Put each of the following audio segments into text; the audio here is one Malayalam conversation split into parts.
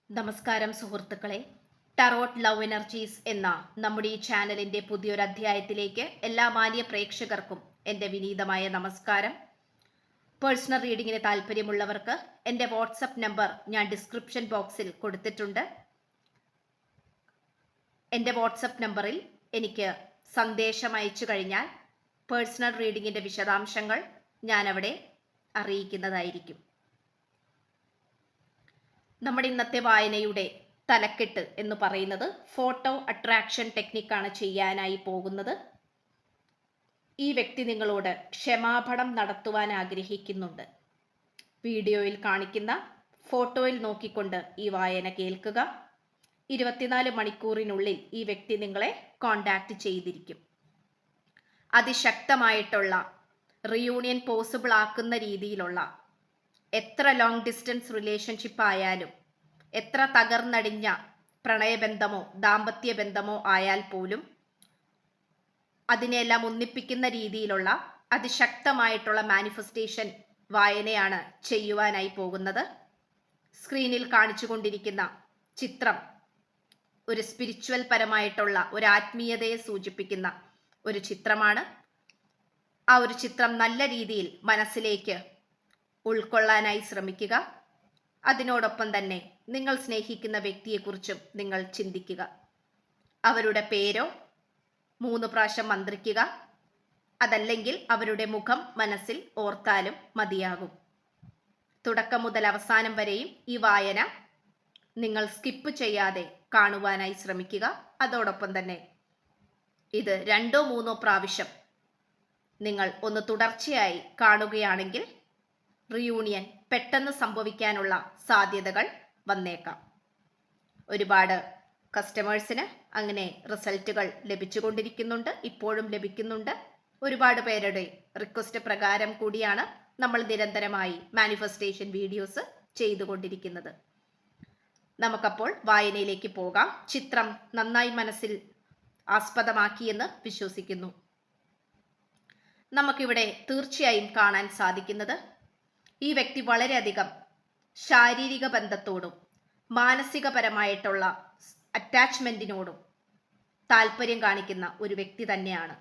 നമസ്കാരം സുഹൃത്തുക്കളെ. ടറോട്ട് ലവ് എനർജീസ് എന്ന നമ്മുടെ ഈ ചാനലിന്റെ പുതിയൊരു അധ്യായത്തിലേക്ക് എല്ലാ മാന്യ പ്രേക്ഷകർക്കും എൻ്റെ വിനീതമായ നമസ്കാരം. പേഴ്സണൽ റീഡിങ്ങിന് താല്പര്യമുള്ളവർക്ക് എൻ്റെ വാട്സപ്പ് നമ്പർ ഞാൻ ഡിസ്ക്രിപ്ഷൻ ബോക്സിൽ കൊടുത്തിട്ടുണ്ട്. എൻ്റെ വാട്സപ്പ് നമ്പറിൽ എനിക്ക് സന്ദേശം അയച്ചു കഴിഞ്ഞാൽ പേഴ്സണൽ റീഡിങ്ങിൻ്റെ വിശദാംശങ്ങൾ ഞാൻ അവിടെ അറിയിക്കുന്നതായിരിക്കും. നമ്മുടെ ഇന്നത്തെ വായനയുടെ തലക്കെട്ട് എന്ന് പറയുന്നത് ഫോട്ടോ അട്രാക്ഷൻ ടെക്നിക്കാണ് ചെയ്യാനായി പോകുന്നത്. ഈ വ്യക്തി നിങ്ങളോട് ക്ഷമാപണം നടത്തുവാൻ ആഗ്രഹിക്കുന്നുണ്ട്. വീഡിയോയിൽ കാണിക്കുന്ന ഫോട്ടോയിൽ നോക്കിക്കൊണ്ട് ഈ വായന കേൾക്കുക. 24 മണിക്കൂറിനുള്ളിൽ ഈ വ്യക്തി നിങ്ങളെ കോണ്ടാക്ട് ചെയ്തിരിക്കും. അതിശക്തമായിട്ടുള്ള റിയൂണിയൻ പോസിബിൾ ആക്കുന്ന രീതിയിലുള്ള എത്ര ലോങ് ഡിസ്റ്റൻസ് റിലേഷൻഷിപ്പ് ആയാലും, എത്ര തകർന്നടിഞ്ഞ പ്രണയബന്ധമോ ദാമ്പത്യ ബന്ധമോ ആയാൽ പോലും അതിനെല്ലാം ഒന്നിപ്പിക്കുന്ന രീതിയിലുള്ള അതിശക്തമായിട്ടുള്ള മാനിഫെസ്റ്റേഷൻ വായനയാണ് ചെയ്യുവാനായി പോകുന്നത്. സ്ക്രീനിൽ കാണിച്ചുകൊണ്ടിരിക്കുന്ന ചിത്രം ഒരു സ്പിരിച്വൽ പരമായിട്ടുള്ള ഒരു ആത്മീയതയെ സൂചിപ്പിക്കുന്ന ഒരു ചിത്രമാണ്. ആ ഒരു ചിത്രം നല്ല രീതിയിൽ മനസ്സിലേക്ക് ഉൾക്കൊള്ളാനായി ശ്രമിക്കുക. അതിനോടൊപ്പം തന്നെ നിങ്ങൾ സ്നേഹിക്കുന്ന വ്യക്തിയെക്കുറിച്ചും നിങ്ങൾ ചിന്തിക്കുക. അവരുടെ പേരോ 3 പ്രാവശ്യം മന്ത്രിക്കുക. അതല്ലെങ്കിൽ അവരുടെ മുഖം മനസ്സിൽ ഓർത്താലും മതിയാകും. തുടക്കം മുതൽ അവസാനം വരെയും ഈ വായന നിങ്ങൾ സ്കിപ്പ് ചെയ്യാതെ കാണുവാനായി ശ്രമിക്കുക. അതോടൊപ്പം തന്നെ ഇത് 2-3 പ്രാവശ്യം നിങ്ങൾ ഒന്ന് തുടർച്ചയായി കാണുകയാണെങ്കിൽ റിയൂണിയൻ പെട്ടെന്ന് സംഭവിക്കാനുള്ള സാധ്യതകൾ വന്നേക്കാം. ഒരുപാട് കസ്റ്റമേഴ്സിന് അങ്ങനെ റിസൾട്ടുകൾ ലഭിച്ചുകൊണ്ടിരിക്കുന്നുണ്ട്, ഇപ്പോഴും ലഭിക്കുന്നുണ്ട്. ഒരുപാട് പേരുടെ റിക്വസ്റ്റ് പ്രകാരം കൂടിയാണ് നമ്മൾ നിരന്തരമായി മാനിഫെസ്റ്റേഷൻ വീഡിയോസ് ചെയ്തുകൊണ്ടിരിക്കുന്നത്. നമുക്കപ്പോൾ വായനയിലേക്ക് പോകാം. ചിത്രം നന്നായി മനസ്സിൽ ആസ്പദമാക്കിയെന്ന് വിശ്വസിക്കുന്നു. നമുക്കിവിടെ തീർച്ചയായും കാണാൻ സാധിക്കുന്നത് ഈ വ്യക്തി വളരെയധികം ശാരീരിക ബന്ധത്തോടും മാനസികപരമായിട്ടുള്ള അറ്റാച്ച്മെന്റിനോടും താല്പര്യം കാണിക്കുന്ന ഒരു വ്യക്തി തന്നെയാണ്.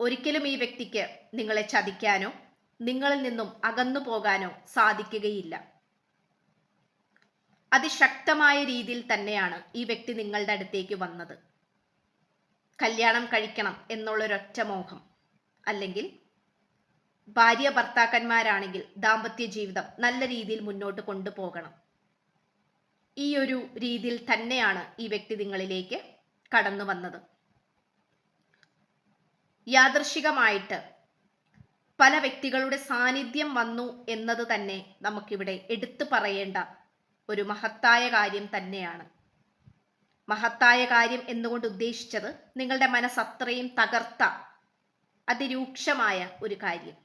ഒരിക്കലും ഈ വ്യക്തിക്ക് നിങ്ങളെ ചതിക്കാനോ നിങ്ങളിൽ നിന്നും അകന്നു പോകാനോ സാധിക്കുകയില്ല. അതിശക്തമായ രീതിയിൽ തന്നെയാണ് ഈ വ്യക്തി നിങ്ങളുടെ അടുത്തേക്ക് വന്നത്. കല്യാണം കഴിക്കണം എന്നുള്ളൊരൊറ്റ മോഹം, അല്ലെങ്കിൽ ഭാര്യ ഭർത്താക്കന്മാരാണെങ്കിൽ ദാമ്പത്യ ജീവിതം നല്ല രീതിയിൽ മുന്നോട്ട് കൊണ്ടുപോകണം, ഈ ഒരു രീതിയിൽ തന്നെയാണ് ഈ വ്യക്തി നിങ്ങളിലേക്ക് കടന്നു വന്നത്. യാദൃശികമായിട്ട് പല വ്യക്തികളുടെ സാന്നിധ്യം വന്നു എന്നത് തന്നെ നമുക്കിവിടെ എടുത്തു പറയേണ്ട ഒരു മഹത്തായ കാര്യം തന്നെയാണ്. മഹത്തായ കാര്യം എന്നുകൊണ്ട് ഉദ്ദേശിച്ചത് നിങ്ങളുടെ മനസ്സ് അത്രയും തകർത്ത അതിരൂക്ഷമായ ഒരു കാര്യം.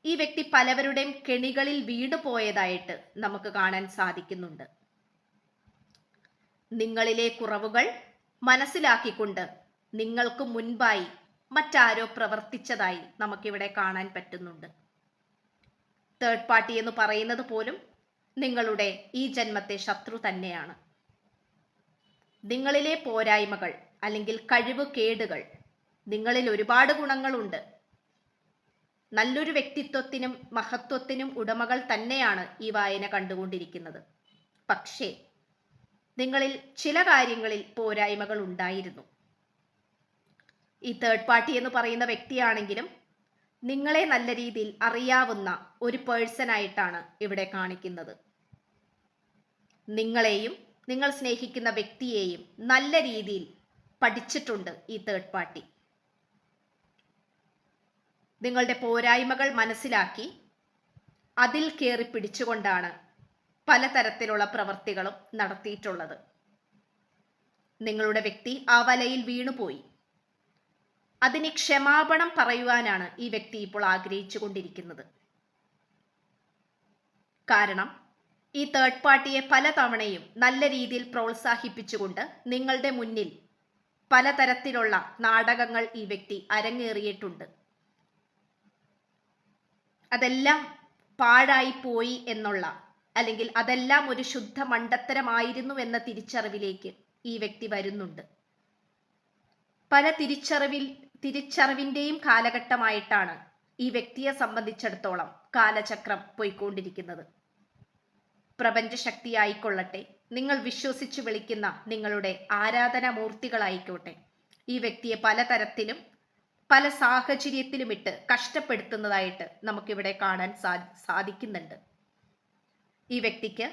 ഈ വ്യക്തി പലവരുടെയും കെണികളിൽ വീണു പോയതായിട്ട് നമുക്ക് കാണാൻ സാധിക്കുന്നുണ്ട്. നിങ്ങളിലെ കുറവുകൾ മനസ്സിലാക്കിക്കൊണ്ട് നിങ്ങൾക്ക് മുൻപായി മറ്റാരോ പ്രവർത്തിച്ചതായി നമുക്കിവിടെ കാണാൻ പറ്റുന്നുണ്ട്. തേർഡ് പാർട്ടി എന്ന് പറയുന്നത് പോലും നിങ്ങളുടെ ഈ ജന്മത്തെ ശത്രു തന്നെയാണ്. നിങ്ങളിലെ പോരായ്മകൾ അല്ലെങ്കിൽ കഴിവുകേടുകൾ, നിങ്ങളിൽ ഒരുപാട് ഗുണങ്ങളുണ്ട്, നല്ലൊരു വ്യക്തിത്വത്തിനും മഹത്വത്തിനും ഉടമകൾ തന്നെയാണ് ഈ വായന കണ്ടുകൊണ്ടിരിക്കുന്നത്. പക്ഷേ നിങ്ങളിൽ ചില കാര്യങ്ങളിൽ പോരായ്മകൾ ഉണ്ടായിരുന്നു. ഈ തേർഡ് പാർട്ടി എന്ന് പറയുന്ന വ്യക്തിയാണെങ്കിലും നിങ്ങളെ നല്ല രീതിയിൽ അറിയാവുന്ന ഒരു പേഴ്സണായിട്ടാണ് ഇവിടെ കാണിക്കുന്നത്. നിങ്ങളെയും നിങ്ങൾ സ്നേഹിക്കുന്ന വ്യക്തിയെയും നല്ല രീതിയിൽ പഠിച്ചിട്ടുണ്ട് ഈ തേർഡ് പാർട്ടി. നിങ്ങളുടെ പോരായ്മകൾ മനസ്സിലാക്കി അതിൽ കയറി പിടിച്ചുകൊണ്ടാണ് പലതരത്തിലുള്ള പ്രവൃത്തികളും നടത്തിയിട്ടുള്ളത്. നിങ്ങളുടെ വ്യക്തി ആ വലയിൽ വീണുപോയി. അതിന് ക്ഷമാപണം പറയുവാനാണ് ഈ വ്യക്തി ഇപ്പോൾ ആഗ്രഹിച്ചു കൊണ്ടിരിക്കുന്നത്. കാരണം ഈ തേർഡ് പാർട്ടിയെ പലതവണയും നല്ല രീതിയിൽ പ്രോത്സാഹിപ്പിച്ചുകൊണ്ട് നിങ്ങളുടെ മുന്നിൽ പലതരത്തിലുള്ള നാടകങ്ങൾ ഈ വ്യക്തി അരങ്ങേറിയിട്ടുണ്ട്. അതെല്ലാം പാഴായി പോയി എന്നുള്ള അല്ലെങ്കിൽ അതെല്ലാം ഒരു ശുദ്ധ മണ്ടത്തരമായിരുന്നു എന്ന തിരിച്ചറിവിലേക്ക് ഈ വ്യക്തി വരുന്നുണ്ട്. പല തിരിച്ചറിവിന്റെയും കാലഘട്ടമായിട്ടാണ് ഈ വ്യക്തിയെ സംബന്ധിച്ചിടത്തോളം കാലചക്രം പോയിക്കൊണ്ടിരിക്കുന്നത്. പ്രപഞ്ചശക്തിയായിക്കൊള്ളട്ടെ, നിങ്ങൾ വിശ്വസിച്ചു വിളിക്കുന്ന നിങ്ങളുടെ ആരാധനാമൂർത്തികളായിക്കോട്ടെ, ഈ വ്യക്തിയെ പലതരത്തിലും പല സാഹചര്യത്തിലും ഇട്ട് കഷ്ടപ്പെടുത്തുന്നതായിട്ട് നമുക്കിവിടെ കാണാൻ സാധിക്കുന്നുണ്ട്. ഈ വ്യക്തിക്ക്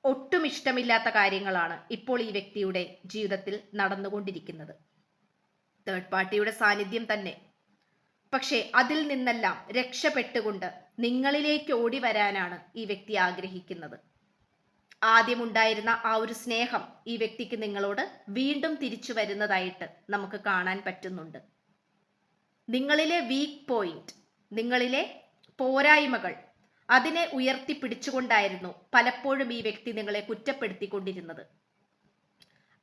ഒട്ടും ഇഷ്ടമില്ലാത്ത കാര്യങ്ങളാണ് ഇപ്പോൾ ഈ വ്യക്തിയുടെ ജീവിതത്തിൽ നടന്നുകൊണ്ടിരിക്കുന്നത്. തേർഡ് പാർട്ടിയുടെ സാന്നിധ്യം തന്നെ. പക്ഷേ അതിൽ നിന്നെല്ലാം രക്ഷപ്പെട്ടുകൊണ്ട് നിങ്ങളിലേക്ക് ഓടി വരാനാണ് ഈ വ്യക്തി ആഗ്രഹിക്കുന്നത്. ആദ്യമുണ്ടായിരുന്ന ആ ഒരു സ്നേഹം ഈ വ്യക്തിക്ക് നിങ്ങളോട് വീണ്ടും തിരിച്ചു വരുന്നതായിട്ട് നമുക്ക് കാണാൻ പറ്റുന്നുണ്ട്. നിങ്ങളിലെ വീക്ക് പോയിന്റ്, നിങ്ങളിലെ പോരായ്മകൾ, അതിനെ ഉയർത്തിപ്പിടിച്ചുകൊണ്ടായിരുന്നു പലപ്പോഴും ഈ വ്യക്തി നിങ്ങളെ കുറ്റപ്പെടുത്തിക്കൊണ്ടിരുന്നത്.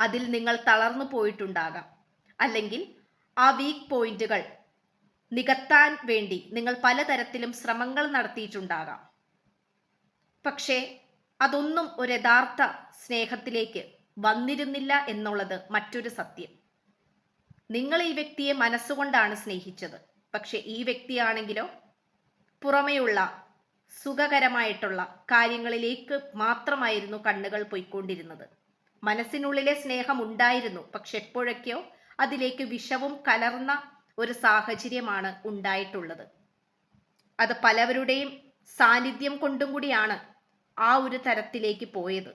അതിൽ നിങ്ങൾ തളർന്നു പോയിട്ടുണ്ടാകാം, അല്ലെങ്കിൽ ആ വീക്ക് പോയിന്റുകൾ നികത്താൻ വേണ്ടി നിങ്ങൾ പലതരത്തിലും ശ്രമങ്ങൾ നടത്തിയിട്ടുണ്ടാകാം. പക്ഷേ അതൊന്നും ഒരു യഥാർത്ഥ സ്നേഹത്തിലേക്ക് വന്നിരുന്നില്ല എന്നുള്ളത് മറ്റൊരു സത്യം. നിങ്ങൾ ഈ വ്യക്തിയെ മനസ്സുകൊണ്ടാണ് സ്നേഹിച്ചത്. പക്ഷെ ഈ വ്യക്തിയാണെങ്കിലോ പുറമെയുള്ള സുഖകരമായിട്ടുള്ള കാര്യങ്ങളിലേക്ക് മാത്രമായിരുന്നു കണ്ണുകൾ പോയിക്കൊണ്ടിരുന്നത്. മനസ്സിനുള്ളിലെ സ്നേഹം ഉണ്ടായിരുന്നു, പക്ഷെ എപ്പോഴൊക്കെയോ അതിലേക്ക് വിഷവും കലർന്ന ഒരു സാഹചര്യമാണ് ഉണ്ടായിട്ടുള്ളത്. അത് പലവരുടെയും സാന്നിധ്യം കൊണ്ടും കൂടിയാണ് ആ ഒരു തരത്തിലേക്ക് പോയത്.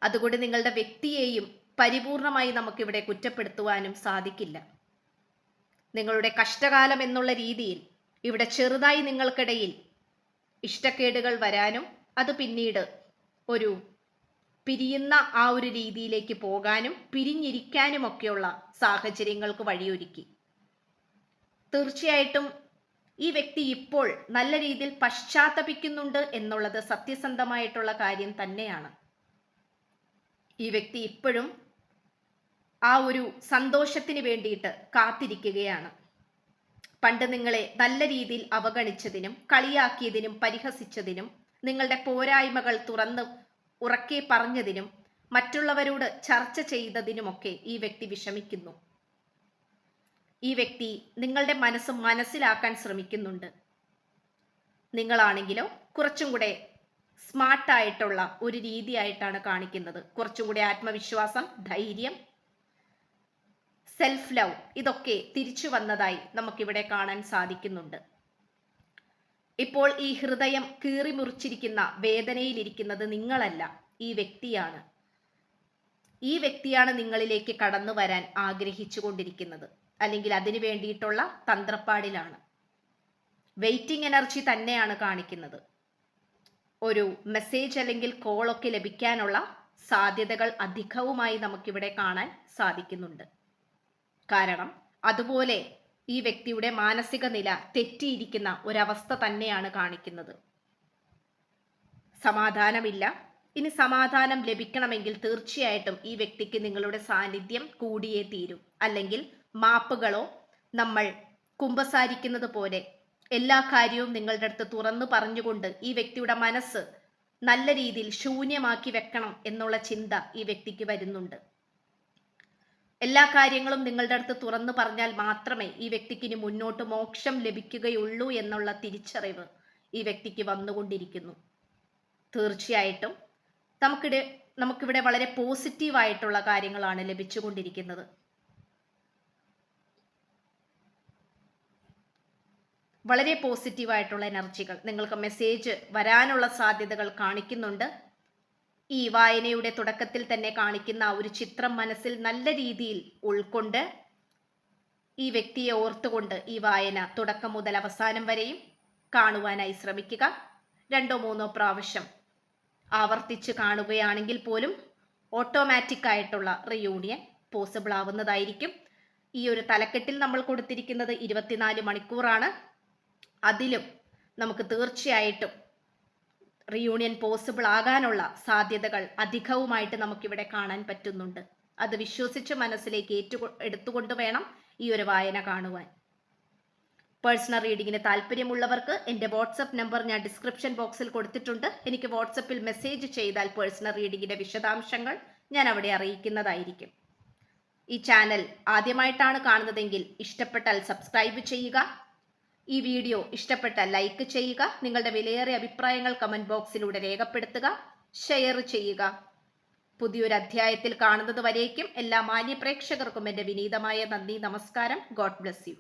അതുകൊണ്ട് നിങ്ങളുടെ വ്യക്തിയെയും പരിപൂർണമായി നമുക്കിവിടെ കുറ്റപ്പെടുത്തുവാനും സാധിക്കില്ല. നിങ്ങളുടെ കഷ്ടകാലം എന്നുള്ള രീതിയിൽ ഇവിടെ ചെറുതായി നിങ്ങൾക്കിടയിൽ ഇഷ്ടക്കേടുകൾ വരാനും അത് പിന്നീട് ഒരു പിരിയുന്ന ആ ഒരു രീതിയിലേക്ക് പോകാനും പിരിഞ്ഞിരിക്കാനുമൊക്കെയുള്ള സാഹചര്യങ്ങൾക്ക് വഴിയൊരുക്കി. തീർച്ചയായിട്ടും ഈ വ്യക്തി ഇപ്പോൾ നല്ല രീതിയിൽ പശ്ചാത്തപിക്കുന്നുണ്ട് എന്നുള്ളത് സത്യസന്ധമായിട്ടുള്ള കാര്യം തന്നെയാണ്. ഈ വ്യക്തി ഇപ്പോഴും ആ ഒരു സന്തോഷത്തിന് വേണ്ടിയിട്ട് കാത്തിരിക്കുകയാണ്. പണ്ട് നിങ്ങളെ നല്ല രീതിയിൽ അവഗണിച്ചതിനും കളിയാക്കിയതിനും പരിഹസിച്ചതിനും നിങ്ങളുടെ പോരായ്മകൾ തുറന്ന് ഉറക്കെ പറഞ്ഞതിനും മറ്റുള്ളവരോട് ചർച്ച ചെയ്തതിനുമൊക്കെ ഈ വ്യക്തി വിഷമിക്കുന്നു. ഈ വ്യക്തി നിങ്ങളുടെ മനസ്സ് മനസ്സിലാക്കാൻ ശ്രമിക്കുന്നുണ്ട്. നിങ്ങളാണെങ്കിലോ കുറച്ചും കൂടെ സ്മാർട്ടായിട്ടുള്ള ഒരു രീതിയായിട്ടാണ് കാണിക്കുന്നത്. കുറച്ചും കൂടെ ആത്മവിശ്വാസം, ധൈര്യം, സെൽഫ് ലവ് ഇതൊക്കെ തിരിച്ചു വന്നതായി നമുക്കിവിടെ കാണാൻ സാധിക്കുന്നുണ്ട്. ഇപ്പോൾ ഈ ഹൃദയം കീറി മുറിച്ചിരിക്കുന്ന വേദനയിലിരിക്കുന്നത് നിങ്ങളല്ല, ഈ വ്യക്തിയാണ്. ഈ വ്യക്തിയാണ് നിങ്ങളിലേക്ക് കടന്നു വരാൻ ആഗ്രഹിച്ചു കൊണ്ടിരിക്കുന്നത്, അല്ലെങ്കിൽ അതിനു വേണ്ടിയിട്ടുള്ള തന്ത്രപ്പാടിലാണ്. വെയിറ്റിംഗ് എനർജി തന്നെയാണ് കാണിക്കുന്നത്. ഒരു മെസ്സേജ് അല്ലെങ്കിൽ കോളൊക്കെ ലഭിക്കാനുള്ള സാധ്യതകൾ അധികവുമായി നമുക്കിവിടെ കാണാൻ സാധിക്കുന്നുണ്ട്. കാരണം അതുപോലെ ഈ വ്യക്തിയുടെ മാനസിക നില തെറ്റിയിരിക്കുന്ന ഒരവസ്ഥ തന്നെയാണ് കാണിക്കുന്നത്. സമാധാനമില്ല. ഇനി സമാധാനം ലഭിക്കണമെങ്കിൽ തീർച്ചയായിട്ടും ഈ വ്യക്തിക്ക് നിങ്ങളുടെ സാന്നിധ്യം കൂടിയേ തീരും. അല്ലെങ്കിൽ മാപ്പുകളോ നമ്മൾ കുമ്പസാരിക്കുന്നത് പോലെ എല്ലാ കാര്യവും നിങ്ങളുടെ അടുത്ത് തുറന്നു പറഞ്ഞുകൊണ്ട് ഈ വ്യക്തിയുടെ മനസ്സ് നല്ല രീതിയിൽ ശൂന്യമാക്കി വെക്കണം എന്നുള്ള ചിന്ത ഈ വ്യക്തിക്ക് വരുന്നുണ്ട്. എല്ലാ കാര്യങ്ങളും നിങ്ങളുടെ അടുത്ത് തുറന്നു പറഞ്ഞാൽ മാത്രമേ ഈ വ്യക്തിക്ക് ഇനി മുന്നോട്ട് മോക്ഷം ലഭിക്കുകയുള്ളൂ എന്നുള്ള തിരിച്ചറിവ് ഈ വ്യക്തിക്ക് വന്നുകൊണ്ടിരിക്കുന്നു. തീർച്ചയായിട്ടും നമുക്കിവിടെ വളരെ പോസിറ്റീവായിട്ടുള്ള കാര്യങ്ങളാണ് ലഭിച്ചുകൊണ്ടിരിക്കുന്നത്. വളരെ പോസിറ്റീവായിട്ടുള്ള എനർജികൾ നിങ്ങൾക്ക് മെസ്സേജ് വരാനുള്ള സാധ്യതകൾ കാണിക്കുന്നുണ്ട്. ഈ വായനയുടെ തുടക്കത്തിൽ തന്നെ കാണിക്കുന്ന ഒരു ചിത്രം മനസ്സിൽ നല്ല രീതിയിൽ ഉൾക്കൊണ്ട് ഈ വ്യക്തിയെ ഓർത്തുകൊണ്ട് ഈ വായന തുടക്കം മുതൽ അവസാനം വരെയും കാണുവാനായി ശ്രമിക്കുക. 2-3 പ്രാവശ്യം ആവർത്തിച്ച് കാണുകയാണെങ്കിൽ പോലും ഓട്ടോമാറ്റിക് ആയിട്ടുള്ള റിയൂണിയൻ പോസിബിൾ ആവുന്നതായിരിക്കും. ഈ ഒരു തലക്കെട്ടിൽ നമ്മൾ കൊടുത്തിരിക്കുന്നത് 24 മണിക്കൂറാണ്. അതിലും നമുക്ക് തീർച്ചയായിട്ടും റിയൂണിയൻ പോസിബിൾ ആകാനുള്ള സാധ്യതകൾ അധികവുമായിട്ട് നമുക്കിവിടെ കാണാൻ പറ്റുന്നുണ്ട്. അത് വിശ്വസിച്ച് മനസ്സിലേക്ക് എടുത്തുകൊണ്ട് വേണം ഈ ഒരു വായന കാണുവാൻ. പേഴ്സണൽ റീഡിങ്ങിന് താല്പര്യമുള്ളവർക്ക് എൻ്റെ വാട്സപ്പ് നമ്പർ ഞാൻ ഡിസ്ക്രിപ്ഷൻ ബോക്സിൽ കൊടുത്തിട്ടുണ്ട്. എനിക്ക് വാട്സപ്പിൽ മെസ്സേജ് ചെയ്താൽ പേഴ്സണൽ റീഡിങ്ങിൻ്റെ വിശദാംശങ്ങൾ ഞാൻ അവിടെ അറിയിക്കുന്നതായിരിക്കും. ഈ ചാനൽ ആദ്യമായിട്ടാണ് കാണുന്നതെങ്കിൽ ഇഷ്ടപ്പെട്ടാൽ സബ്സ്ക്രൈബ് ചെയ്യുക. ഈ വീഡിയോ ഇഷ്ടപ്പെട്ടാൽ ലൈക്ക് ചെയ്യുക. നിങ്ങളുടെ വിലയേറിയ അഭിപ്രായങ്ങൾ കമന്റ് ബോക്സിലൂടെ രേഖപ്പെടുത്തുക, ഷെയർ ചെയ്യുക. പുതിയൊരു അധ്യായത്തിൽ കാണുന്നത് വരേക്കും എല്ലാ മാന്യ പ്രേക്ഷകർക്കും എൻ്റെ വിനീതമായ നന്ദി, നമസ്കാരം. God bless you.